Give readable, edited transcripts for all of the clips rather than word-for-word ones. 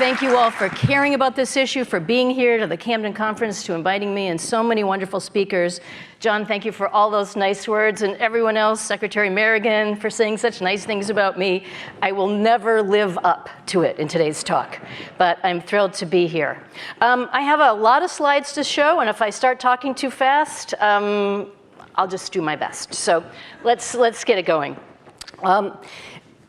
thank you all for caring about this issue, for being here to the Camden Conference, to inviting me, and so many wonderful speakers. John, thank you for all those nice words, and everyone else, Secretary Merrigan, for saying such nice things about me. I will never live up to it in today's talk, but I'm thrilled to be here. I have a lot of slides to show, and if I start talking too fast, I'll just do my best. So let's get it going.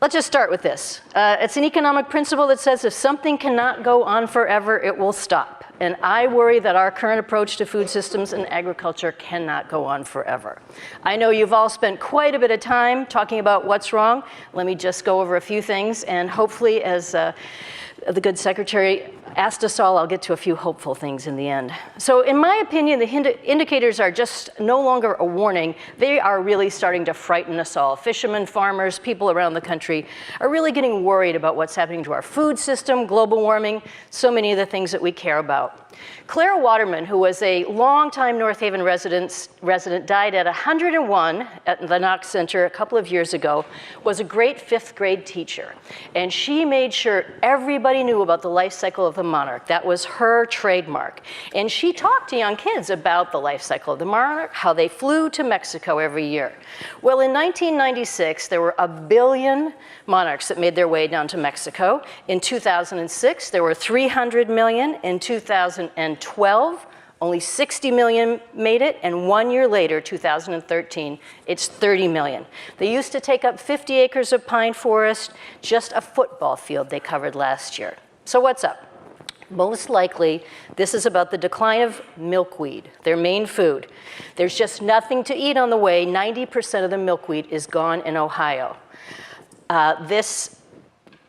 Let's just start with this. It's an economic principle that says if something cannot go on forever, it will stop. And I worry that our current approach to food systems and agriculture cannot go on forever. I know you've all spent quite a bit of time talking about what's wrong. Let me just go over a few things, and hopefully, as the good secretary asked us all, I'll get to a few hopeful things in the end. So in my opinion, the indicators are just no longer a warning. They are really starting to frighten us all. Fishermen, farmers, people around the country are really getting worried about what's happening to our food system, global warming, so many of the things that we care about. Clara Waterman, who was a longtime North Haven resident, died at 101 at the Knox Center a couple of years ago, was a great 5th grade teacher. And she made sure everybody knew about the life cycle of the monarch. That was her trademark. And she talked to young kids about the life cycle of the monarch, how they flew to Mexico every year. Well, in 1996, there were 1 billion monarchs that made their way down to Mexico. In 2006, there were 300 million. In 2012, only 60 million made it, and 1 year later, 2013, it's 30 million. They used to take up 50 acres of pine forest, just a football field they covered last year. So what's up? Most likely, this is about the decline of milkweed, their main food. There's just nothing to eat on the way. 90% of the milkweed is gone in Ohio. This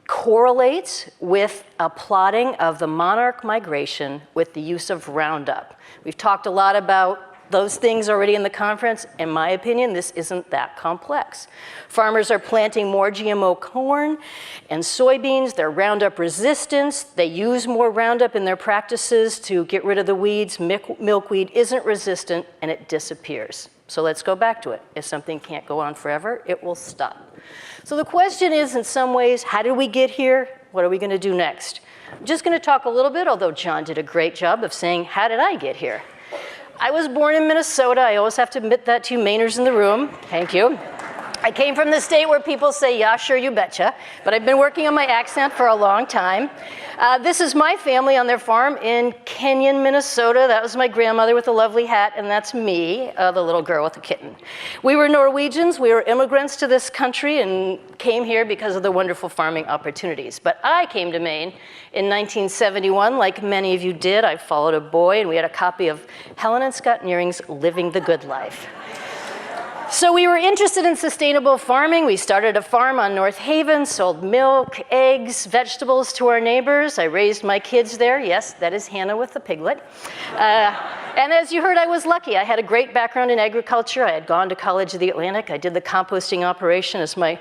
correlates with a plotting of the monarch migration with the use of Roundup. We've talked a lot about those things already in the conference. In my opinion, this isn't that complex. Farmers are planting more GMO corn and soybeans. They're Roundup resistance. They use more Roundup in their practices to get rid of the weeds. Milkweed isn't resistant, and it disappears. So let's go back to it. If something can't go on forever, it will stop. So the question is, in some ways, how did we get here? What are we going to do next? I'm just going to talk a little bit, although John did a great job of saying, how did I get here? I was born in Minnesota. I always have to admit that to you Mainers in the room. Thank you. I came from the state where people say, yeah, sure, you betcha. But I've been working on my accent for a long time. This is my family on their farm in Kenyon, Minnesota. That was my grandmother with a lovely hat, and that's me, the little girl with the kitten. We were Norwegians. We were immigrants to this country and came here because of the wonderful farming opportunities. But I came to Maine in 1971, like many of you did. I followed a boy, and we had a copy of Helen and Scott Nearing's Living the Good Life. So we were interested in sustainable farming. We started a farm on North Haven, sold milk, eggs, vegetables to our neighbors. I raised my kids there. Yes, that is Hannah with the piglet. And as you heard, I was lucky. I had a great background in agriculture. I had gone to College of the Atlantic. I did the composting operation as my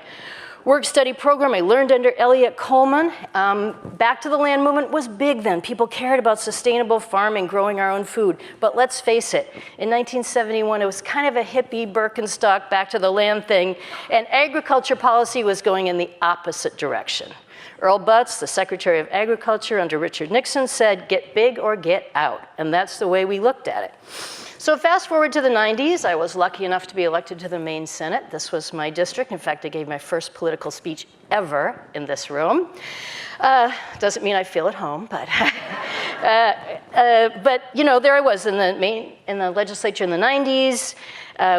work-study program. I learned under Elliott Coleman. Back to the land movement was big then. People cared about sustainable farming, growing our own food. But let's face it, in 1971, it was kind of a hippie Birkenstock back to the land thing, and agriculture policy was going in the opposite direction. Earl Butz, the Secretary of Agriculture under Richard Nixon, said, get big or get out. And that's the way we looked at it. So fast forward to the 90s, I was lucky enough to be elected to the Maine Senate. This was my district. In fact, I gave my first political speech ever in this room. Doesn't mean I feel at home, but you know, there I was in the legislature in the 90s.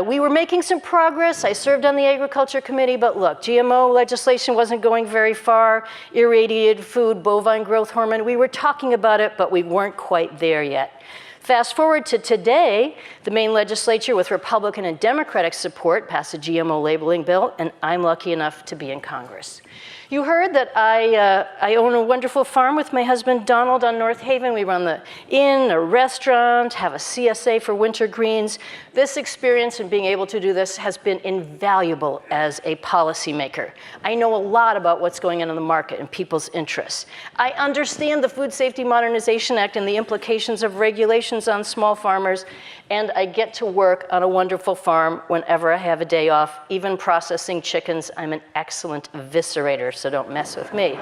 We were making some progress. I served on the Agriculture Committee, but look, GMO legislation wasn't going very far. Irradiated food, bovine growth hormone, we were talking about it, but we weren't quite there yet. Fast forward to today, the Maine legislature with Republican and Democratic support passed a GMO labeling bill, and I'm lucky enough to be in Congress. You heard that I own a wonderful farm with my husband Donald on North Haven. We run the inn, a restaurant, have a CSA for winter greens. This experience and being able to do this has been invaluable as a policymaker. I know a lot about what's going on in the market and people's interests. I understand the Food Safety Modernization Act and the implications of regulations on small farmers, and I get to work on a wonderful farm whenever I have a day off, even processing chickens. I'm an excellent eviscerator, so don't mess with me.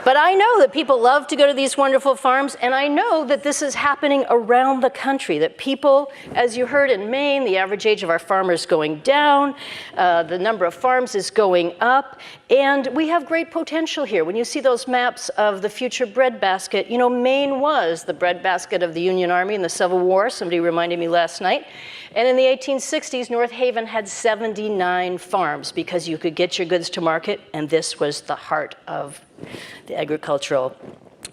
But I know that people love to go to these wonderful farms, and I know that this is happening around the country, that people, as you heard in Maine, the average age of our farmers is going down, the number of farms is going up, and we have great potential here. When you see those maps of the future breadbasket, you know, Maine was the breadbasket of the Union Army in the Civil War, somebody reminded me last night. And in the 1860s, North Haven had 79 farms because you could get your goods to market, and this was the heart of the agricultural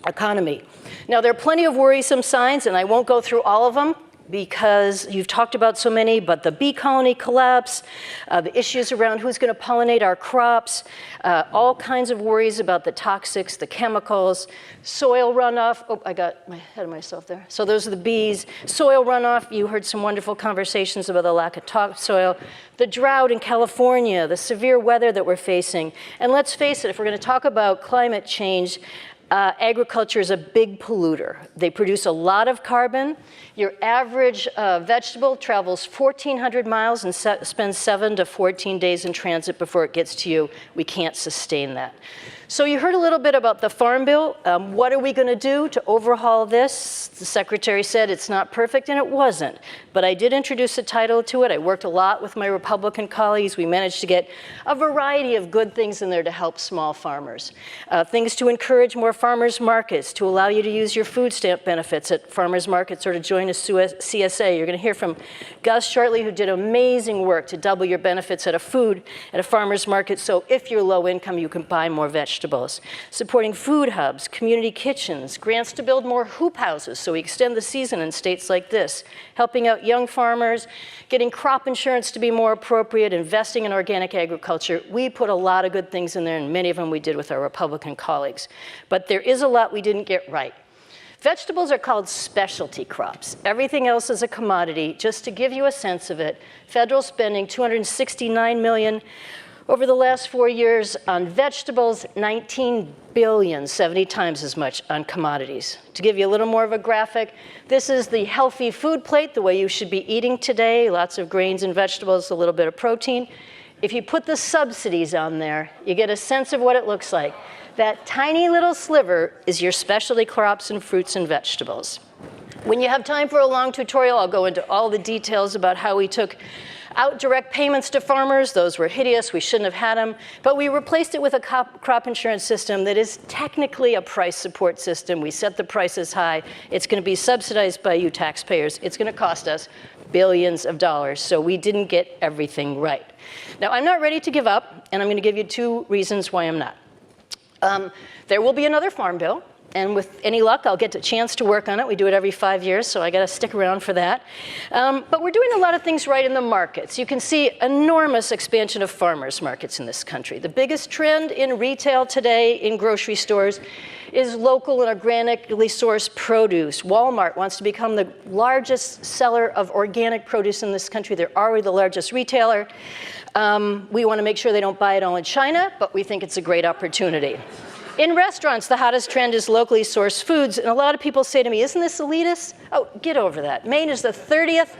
economy. Now, there are plenty of worrisome signs, and I won't go through all of them because you've talked about so many, but the bee colony collapse, the issues around who's going to pollinate our crops, all kinds of worries about the toxics, the chemicals, soil runoff. Oh, I got ahead of myself there. So those are the bees. Soil runoff, you heard some wonderful conversations about the lack of topsoil, the drought in California, the severe weather that we're facing. And let's face it, if we're going to talk about climate change, agriculture is a big polluter. They produce a lot of carbon. Your average vegetable travels 1,400 miles and spends 7 to 14 days in transit before it gets to you. We can't sustain that. So you heard a little bit about the Farm Bill. What are we going to do to overhaul this? The Secretary said it's not perfect, and it wasn't. But I did introduce a title to it. I worked a lot with my Republican colleagues. We managed to get a variety of good things in there to help small farmers. Things to encourage more farmers markets, to allow you to use your food stamp benefits at farmers markets or to join a CSA. You're going to hear from Gus shortly, who did amazing work to double your benefits at a farmers market. So if you're low income, you can buy more vegetables. Supporting food hubs, community kitchens, grants to build more hoop houses so we extend the season in states like this, helping out young farmers, getting crop insurance to be more appropriate, investing in organic agriculture. We put a lot of good things in there, and many of them we did with our Republican colleagues. But there is a lot we didn't get right. Vegetables are called specialty crops. Everything else is a commodity. Just to give you a sense of it, federal spending, $269 million over the last 4 years on vegetables, $19 billion, 70 times as much on commodities. To give you a little more of a graphic, this is the healthy food plate, the way you should be eating today, lots of grains and vegetables, a little bit of protein. If you put the subsidies on there, you get a sense of what it looks like. That tiny little sliver is your specialty crops and fruits and vegetables. When you have time for a long tutorial, I'll go into all the details about how we took out direct payments to farmers. Those were hideous. We shouldn't have had them. But we replaced it with a crop insurance system that is technically a price support system. We set the prices high. It's going to be subsidized by you taxpayers. It's going to cost us billions of dollars. So we didn't get everything right. Now, I'm not ready to give up, and I'm going to give you 2 reasons why I'm not. There will be another farm bill. And with any luck, I'll get a chance to work on it. We do it every 5 years, so I got to stick around for that. But we're doing a lot of things right in the markets. You can see enormous expansion of farmers markets in this country. The biggest trend in retail today in grocery stores is local and organically sourced produce. Walmart wants to become the largest seller of organic produce in this country. They're already the largest retailer. We want to make sure they don't buy it all in China, but we think it's a great opportunity. In restaurants, the hottest trend is locally sourced foods, and a lot of people say to me, isn't this elitist? Oh, get over that. Maine is the 30th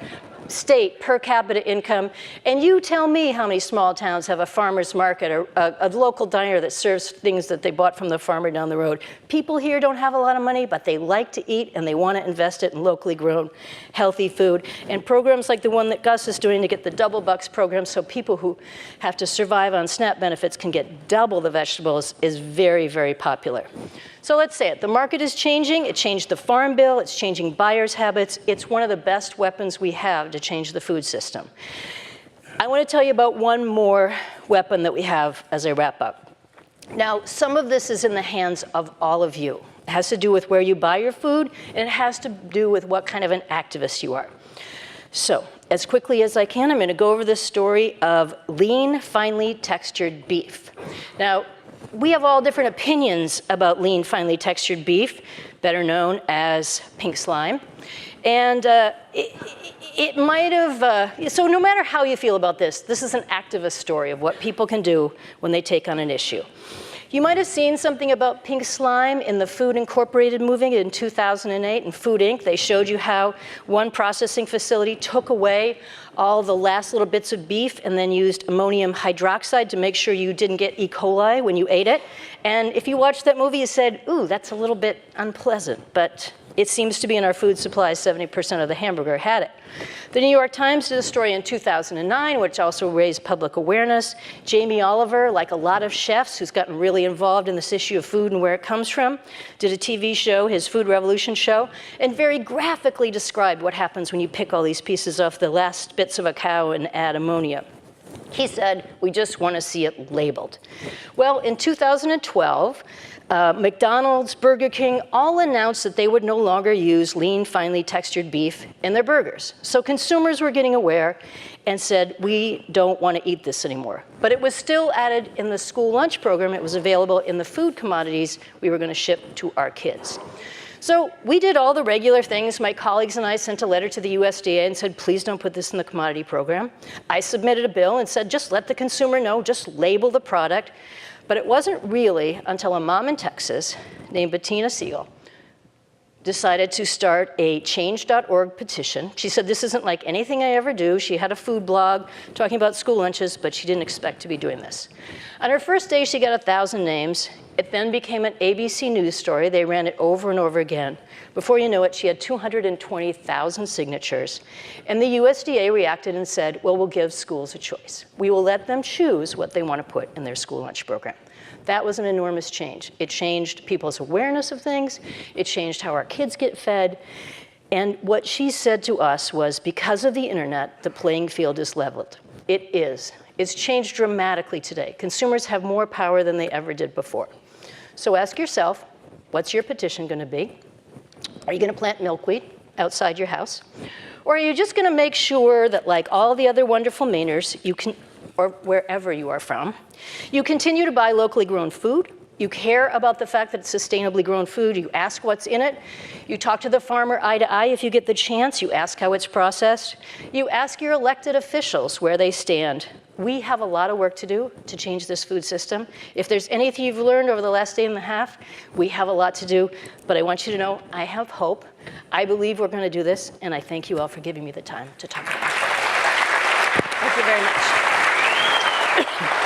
state per capita income, and you tell me how many small towns have a farmer's market or a local diner that serves things that they bought from the farmer down the road. People here don't have a lot of money, but they like to eat, and they want to invest it in locally grown, healthy food. And programs like the one that Gus is doing to get the double bucks program, so people who have to survive on SNAP benefits can get double the vegetables, is very, very popular. So let's say it. The market is changing. It changed the Farm Bill. It's changing buyers' habits. It's one of the best weapons we have to change the food system. I want to tell you about one more weapon that we have as I wrap up. Now, some of this is in the hands of all of you. It has to do with where you buy your food, and it has to do with what kind of an activist you are. So, as quickly as I can, I'm going to go over the story of lean, finely textured beef. Now, we have all different opinions about lean, finely textured beef, better known as pink slime. And it might have, so no matter how you feel about this, this is an activist story of what people can do when they take on an issue. You might have seen something about pink slime in the Food Incorporated movie in 2008 in Food Inc. They showed you how one processing facility took away all the last little bits of beef and then used ammonium hydroxide to make sure you didn't get E. coli when you ate it. And if you watched that movie, you said, ooh, that's a little bit unpleasant, but it seems to be in our food supply, 70% of the hamburger had it. The New York Times did a story in 2009, which also raised public awareness. Jamie Oliver, like a lot of chefs who's gotten really involved in this issue of food and where it comes from, did a TV show, his Food Revolution show, and very graphically described what happens when you pick all these pieces off the last bits of a cow and add ammonia. He said, we just want to see it labeled. Well, in 2012, McDonald's, Burger King, all announced that they would no longer use lean, finely textured beef in their burgers. So consumers were getting aware and said, we don't want to eat this anymore. But it was still added in the school lunch program. It was available in the food commodities we were going to ship to our kids. So we did all the regular things. My colleagues and I sent a letter to the USDA and said, please don't put this in the commodity program. I submitted a bill and said, just let the consumer know, just label the product. But it wasn't really until a mom in Texas named Bettina Siegel decided to start a change.org petition. She said, this isn't like anything I ever do. She had a food blog talking about school lunches, but she didn't expect to be doing this. On her first day, she got 1,000 names. It then became an ABC News story. They ran it over and over again. Before you know it, she had 220,000 signatures. And the USDA reacted and said, well, we'll give schools a choice. We will let them choose what they want to put in their school lunch program. That was an enormous change. It changed people's awareness of things. It changed how our kids get fed. And what she said to us was, because of the internet, the playing field is leveled. It is. It's changed dramatically today. Consumers have more power than they ever did before. So ask yourself, what's your petition going to be? Are you going to plant milkweed outside your house? Or are you just going to make sure that, like all the other wonderful Mainers, you can, or wherever you are from, you continue to buy locally grown food? You care about the fact that it's sustainably grown food. You ask what's in it. You talk to the farmer eye to eye if you get the chance. You ask how it's processed. You ask your elected officials where they stand. We have a lot of work to do to change this food system. If there's anything you've learned over the last day and a half, we have a lot to do. But I want you to know I have hope. I believe we're going to do this. And I thank you all for giving me the time to talk about it. Thank you very much.